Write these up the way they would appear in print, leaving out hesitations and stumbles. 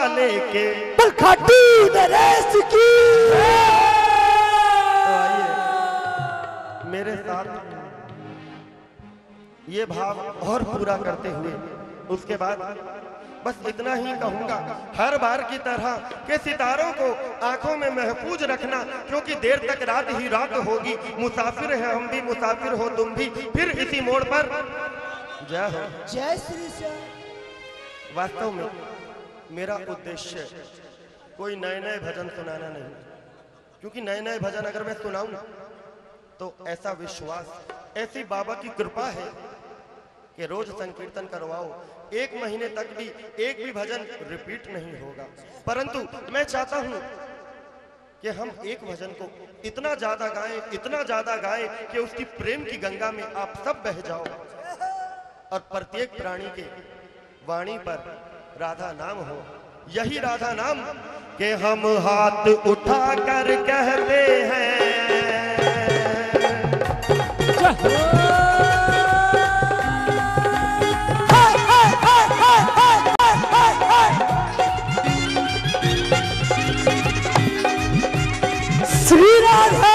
लेके खाटू नरेश की। तो आइए मेरे साथ ये भाव और पूरा करते हुए उसके बाद बस इतना ही कहूंगा, हर बार की तरह के सितारों को आंखों में महफूज रखना, क्योंकि देर तक रात ही रात होगी। मुसाफिर है हम भी, मुसाफिर हो तुम भी, फिर इसी मोड़ पर जय हो। जय श्री श्याम। वास्तव में मेरा उद्देश्य कोई नए नए भजन सुनाना नहीं, क्योंकि नए नए भजन अगर मैं सुनाऊं तो ऐसा विश्वास, ऐसी बाबा की कृपा है कि रोज संकीर्तन करवाओ, 1 महीने तक भी एक भी भजन रिपीट नहीं होगा। परंतु मैं चाहता हूं कि हम एक भजन को इतना ज्यादा गाएं, इतना ज्यादा गाएं कि उसकी प्रेम की गंगा में आप सब बह जाओ और प्रत्येक प्राणी के वाणी पर राधा नाम हो। यही राधा नाम के हम हाथ उठा कर कहते हैं, श्री राधा।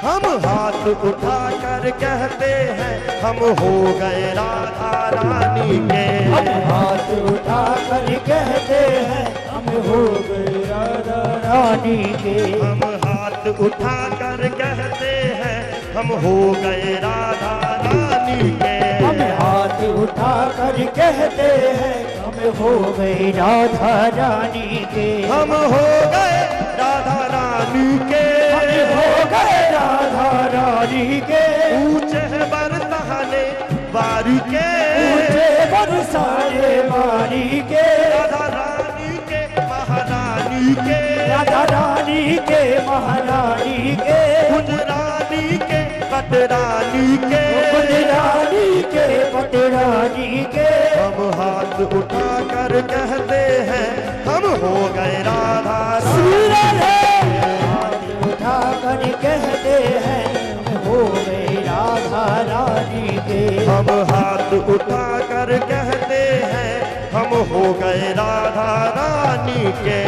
हम हाथ उठा कर कहते हैं, हम हो गए राधा रानी के। हम हाथ उठा कर कहते हैं, हम हो गए राधा रानी के। हम हाथ उठा कर कहते हैं, हम हो गए राधा रानी के। हम हाथ उठा कर कहते हैं, हम हो गए राधा रानी के। हम हो गए राधा रानी के। हम हो गए राधा रानी के। ऊंचे बरसाने बारी के, ऊंचे बरसाने बारी के। राधा रानी के महारानी के, राधा रानी के महारानी के। गुजरानी के पटरानी के, गुजरानी के पटरानी के। हम हाथ उठा कर कहते हैं, हम हो गए राधा श्री रानी। राधे। हाथ उठा कर कहते हैं, हम हो गए राधा रानी के। हम हाथ उठा कर कहते हैं, हम हो गए राधा रानी के।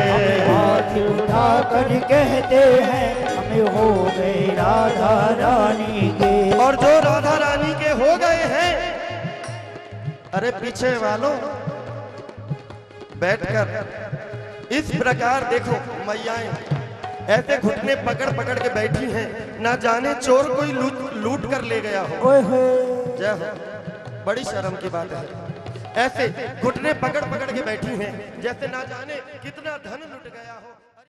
हाथ उठा कर कहते हैं, हम हो गए राधा रानी के। और जो राधा रानी के हो गए हैं, अरे पीछे वालों बैठकर इस प्रकार देखो, मैयाएं ऐसे घुटने पकड़ पकड़ के बैठी हैं, ना जाने चोर कोई लूट कर ले गया हो। ओए होए। जय हो, बड़ी शर्म की बात है। ऐसे घुटने पकड़ पकड़ के बैठी हैं जैसे ना जाने कितना धन लुट गया हो।